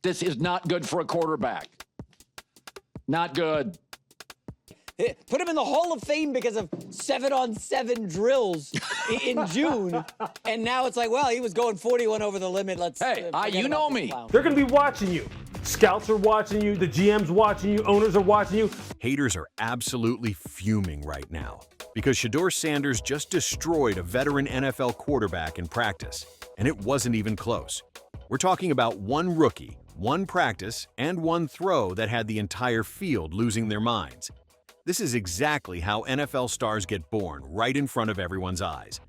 This is not good for a quarterback. Not good. Put him in the Hall of Fame because of 7-on-7 drills in June. And now it's like, well, he was going 41 over the limit. Let's you know me. They're going to be watching you. Scouts are watching you. The GM's watching you. Owners are watching you. Haters are absolutely fuming right now because Shedeur Sanders just destroyed a veteran NFL quarterback in practice, and it wasn't even close. We're talking about one rookie, one practice, and one throw that had the entire field losing their minds. This is exactly how NFL stars get born, right in front of everyone's eyes.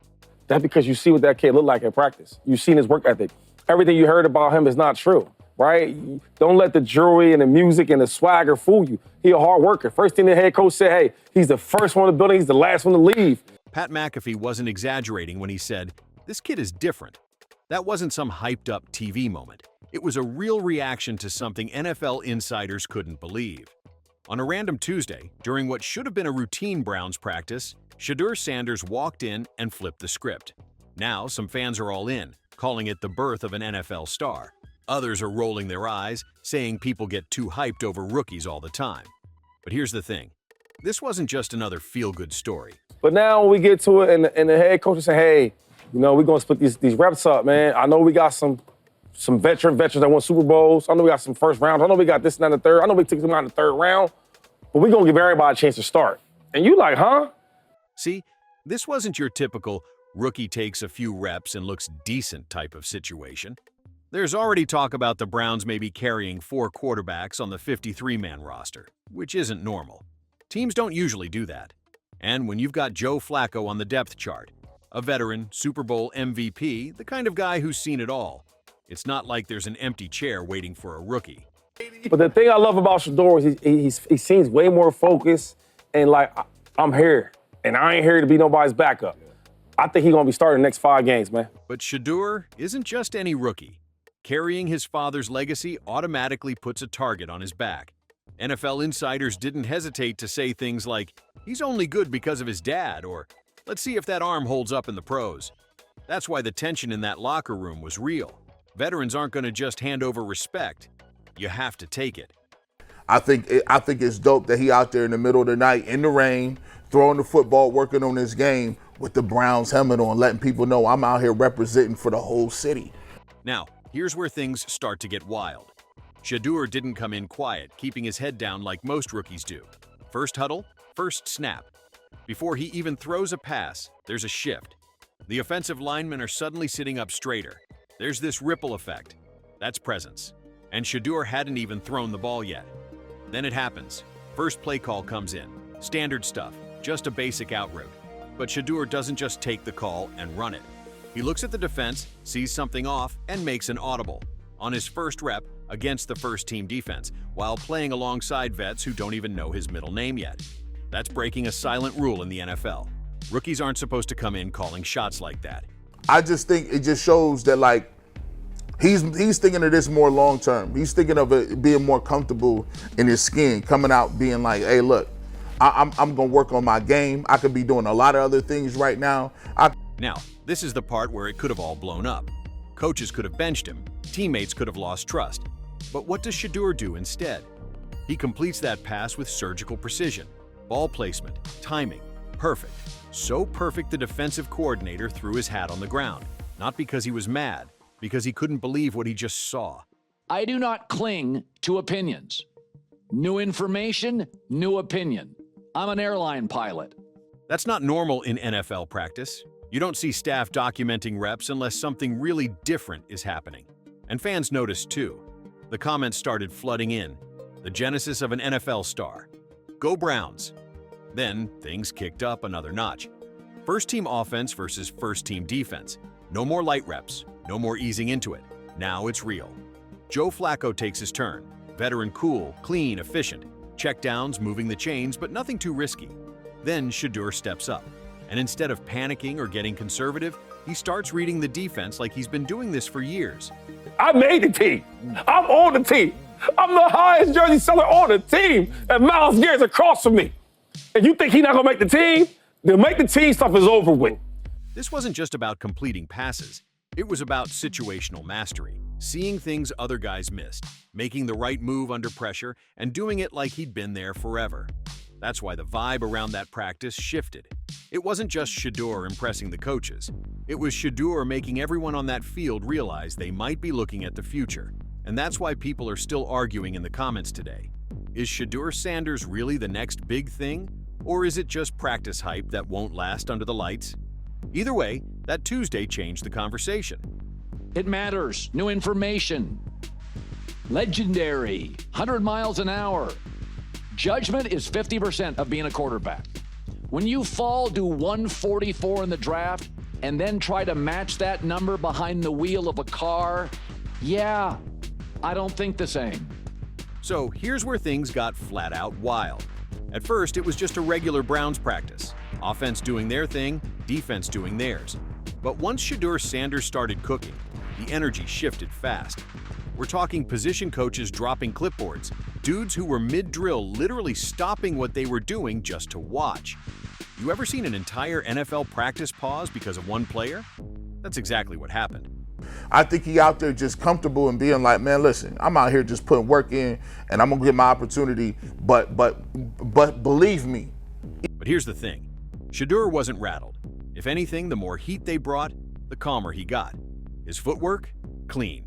That's because you see what that kid looked like in practice. You've seen his work ethic. Everything you heard about him is not true, right? Don't let the jewelry and the music and the swagger fool you. He a hard worker. First thing the head coach said, hey, he's the first one in the building, he's the last one to leave. Pat McAfee wasn't exaggerating when he said, this kid is different. That wasn't some hyped-up TV moment. It was a real reaction to something NFL insiders couldn't believe. On a random Tuesday, during what should have been a routine Browns practice, Shedeur Sanders walked in and flipped the script. Now, some fans are all in, calling it the birth of an NFL star. Others are rolling their eyes, saying people get too hyped over rookies all the time. But here's the thing. This wasn't just another feel-good story. But now when we get to it and the head coach is saying, hey, you know, we're going to split these reps up, man. I know we got some veterans that won Super Bowls. I know we got some first rounds. I know we got this and that in the third. I know we took them out in the third round. But we're going to give everybody a chance to start. And you like, huh? See, this wasn't your typical rookie takes a few reps and looks decent type of situation. There's already talk about the Browns maybe carrying 4 quarterbacks on the 53-man roster, which isn't normal. Teams don't usually do that. And when you've got Joe Flacco on the depth chart, a veteran, Super Bowl MVP, the kind of guy who's seen it all, it's not like there's an empty chair waiting for a rookie. But the thing I love about Shedeur is he seems way more focused and like, I'm here, and I ain't here to be nobody's backup. I think he's going to be starting the next 5 games, man. But Shedeur isn't just any rookie. Carrying his father's legacy automatically puts a target on his back. NFL insiders didn't hesitate to say things like, he's only good because of his dad, or let's see if that arm holds up in the pros. That's why the tension in that locker room was real. Veterans aren't going to just hand over respect. You have to take it. I think it's dope that he out there in the middle of the night, in the rain, throwing the football, working on his game with the Browns helmet on, letting people know I'm out here representing for the whole city. Now, here's where things start to get wild. Shedeur didn't come in quiet, keeping his head down like most rookies do. First huddle, first snap. Before he even throws a pass, there's a shift. The offensive linemen are suddenly sitting up straighter. There's this ripple effect. That's presence. And Shedeur hadn't even thrown the ball yet. Then it happens. First play call comes in. Standard stuff, just a basic out route. But Shedeur doesn't just take the call and run it. He looks at the defense, sees something off, and makes an audible. On his first rep against the first-team defense, while playing alongside vets who don't even know his middle name yet. That's breaking a silent rule in the NFL. Rookies aren't supposed to come in calling shots like that. I just think it just shows that, like, he's thinking of this more long-term. He's thinking of it being more comfortable in his skin, coming out being like, hey, look, I'm going to work on my game. I could be doing a lot of other things right now. Now, this is the part where it could have all blown up. Coaches could have benched him. Teammates could have lost trust. But what does Shedeur do instead? He completes that pass with surgical precision. Ball placement, timing, perfect. So perfect the defensive coordinator threw his hat on the ground. Not because he was mad, because he couldn't believe what he just saw. I do not cling to opinions. New information, new opinion. I'm an airline pilot. That's not normal in NFL practice. You don't see staff documenting reps unless something really different is happening. And fans noticed too. The comments started flooding in. The genesis of an NFL star. Go Browns. Then things kicked up another notch. First-team offense versus first-team defense. No more light reps. No more easing into it. Now it's real. Joe Flacco takes his turn. Veteran cool, clean, efficient. Check downs, moving the chains, but nothing too risky. Then Shedeur steps up. And instead of panicking or getting conservative, he starts reading the defense like he's been doing this for years. I made the team. I'm on the team. I'm the highest jersey seller on the team. And Miles Garrett's across from me. And you think he's not going to make the team? The make the team stuff is over with. This wasn't just about completing passes. It was about situational mastery. seeing things other guys missed, making the right move under pressure, and doing it like he'd been there forever. That's why the vibe around that practice shifted. It wasn't just Shedeur impressing the coaches. It was Shedeur making everyone on that field realize they might be looking at the future. And that's why people are still arguing in the comments today. Is Shedeur Sanders really the next big thing? Or is it just practice hype that won't last under the lights? Either way, that Tuesday changed the conversation. It matters. New information. Legendary. 100 miles an hour. Judgment is 50% of being a quarterback. When you fall to 144 in the draft and then try to match that number behind the wheel of a car, yeah, I don't think the same. So here's where things got flat out wild. At first, it was just a regular Browns practice. Offense doing their thing, defense doing theirs. But once Shedeur Sanders started cooking, the energy shifted fast. We're talking position coaches dropping clipboards, dudes who were mid-drill literally stopping what they were doing just to watch. You ever seen an entire NFL practice pause because of one player? That's exactly what happened. I think he out there just comfortable and being like, man, listen, I'm out here just putting work in and I'm gonna get my opportunity, but believe me. But here's the thing, Shedeur wasn't rattled. If anything, the more heat they brought, the calmer he got. His footwork, clean.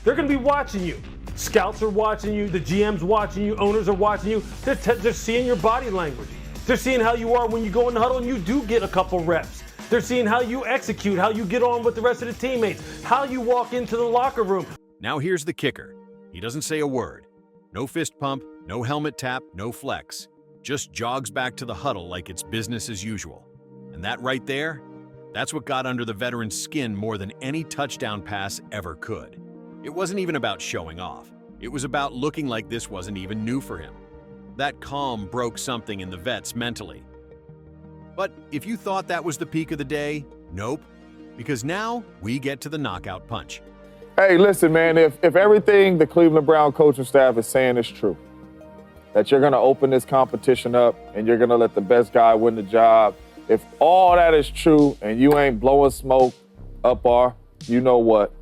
They're going to be watching you. Scouts are watching you. The GM's watching you. Owners are watching you. They're seeing your body language. They're seeing how you are when you go in the huddle and you do get a couple reps. They're seeing how you execute, how you get on with the rest of the teammates, how you walk into the locker room. Now here's the kicker. He doesn't say a word. No fist pump, no helmet tap, no flex. Just jogs back to the huddle like it's business as usual. And that right there, that's what got under the veteran's skin more than any touchdown pass ever could. It wasn't even about showing off. It was about looking like this wasn't even new for him. That calm broke something in the vets mentally. But if you thought that was the peak of the day, nope. Because now we get to the knockout punch. Hey, listen, man, if everything the Cleveland Brown coaching staff is saying is true, that you're going to open this competition up and you're going to let the best guy win the job, if all that is true and you ain't blowing smoke up you know what?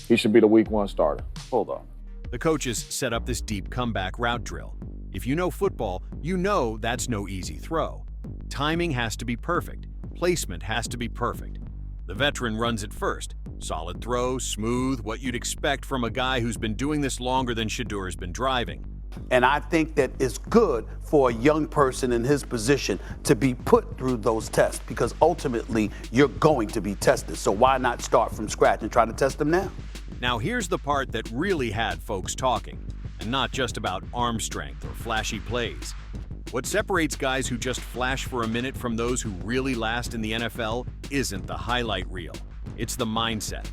He should be the week 1 starter. Hold on. The coaches set up this deep comeback route drill. If you know football, you know that's no easy throw. Timing has to be perfect. Placement has to be perfect. The veteran runs it first. Solid throw, smooth, what you'd expect from a guy who's been doing this longer than Shedeur's been driving. And I think that it's good for a young person in his position to be put through those tests because ultimately you're going to be tested. So why not start from scratch and try to test them now? Now here's the part that really had folks talking, and not just about arm strength or flashy plays. What separates guys who just flash for a minute from those who really last in the NFL isn't the highlight reel. It's the mindset.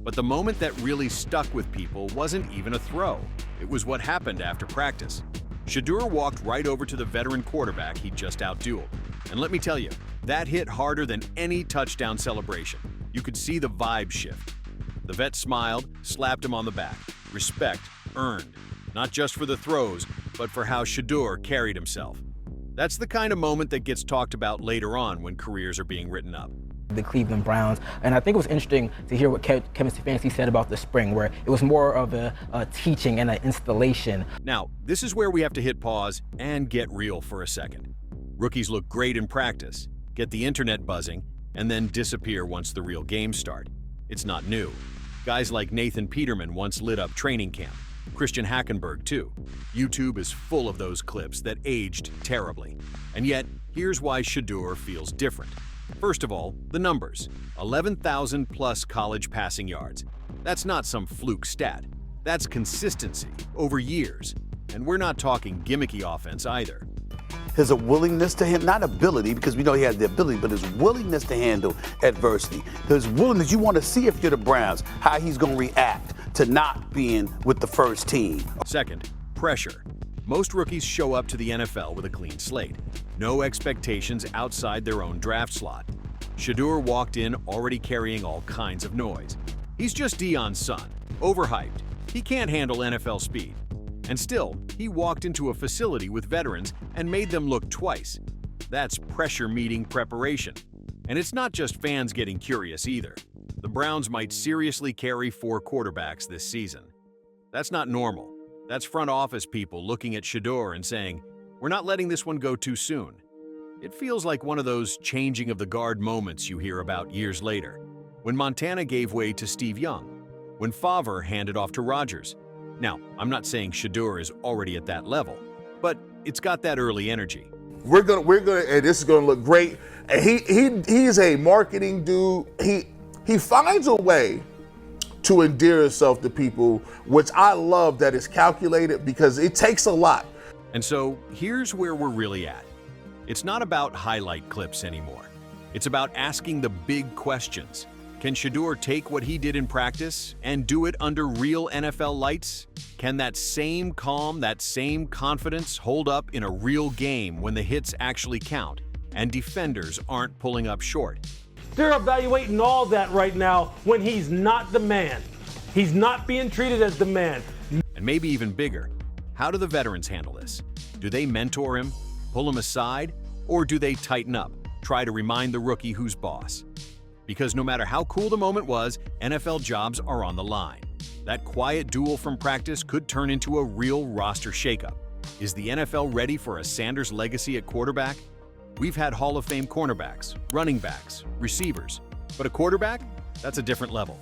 But the moment that really stuck with people wasn't even a throw. It was what happened after practice. Shedeur walked right over to the veteran quarterback he'd just outdueled. And let me tell you, that hit harder than any touchdown celebration. You could see the vibe shift. The vet smiled, slapped him on the back. Respect earned, not just for the throws, but for how Shedeur carried himself. That's the kind of moment that gets talked about later on when careers are being written up. The Cleveland Browns, and I think it was interesting to hear what Kevin Stefanski said about the spring, where it was more of a teaching and an installation. Now, this is where we have to hit pause and get real for a second. Rookies look great in practice, get the internet buzzing, and then disappear once the real games start. It's not new. Guys like Nathan Peterman once lit up training camp. Christian Hackenberg, too. YouTube is full of those clips that aged terribly. And yet, here's why Shedeur feels different. First of all, the numbers. 11,000 plus college passing yards. That's not some fluke stat. That's consistency over years. And we're not talking gimmicky offense either. His willingness to handle, not ability, because we know he has the ability, but his willingness to handle adversity. His willingness, you want to see if you're the Browns, how he's going to react to not being with the first team. Second, pressure. Most rookies show up to the NFL with a clean slate. No expectations outside their own draft slot. Shedeur walked in already carrying all kinds of noise. He's just Deion's son, overhyped. He can't handle NFL speed. And still, he walked into a facility with veterans and made them look twice. That's pressure meeting preparation. And it's not just fans getting curious either. the Browns might seriously carry 4 quarterbacks this season. That's not normal. That's front office people looking at Shedeur and saying, we're not letting this one go too soon. It feels like one of those changing of the guard moments you hear about years later, when Montana gave way to Steve Young, when Favre handed off to Rodgers. Now, I'm not saying Shedeur is already at that level, but it's got that early energy. We're gonna, and this is gonna look great. And he's a marketing dude. He finds a way to endear himself to people, which I love that is calculated because it takes a lot. And so here's where we're really at. It's not about highlight clips anymore. It's about asking the big questions. Can Shedeur take what he did in practice and do it under real NFL lights? Can that same calm, that same confidence hold up in a real game when the hits actually count and defenders aren't pulling up short? They're evaluating all that right now when he's not the man. He's not being treated as the man. And maybe even bigger, how do the veterans handle this? Do they mentor him, pull him aside, or do they tighten up, try to remind the rookie who's boss? Because no matter how cool the moment was, NFL jobs are on the line. That quiet duel from practice could turn into a real roster shakeup. Is the NFL ready for a Sanders legacy at quarterback? We've had Hall of Fame cornerbacks, running backs, receivers, but a quarterback? That's a different level.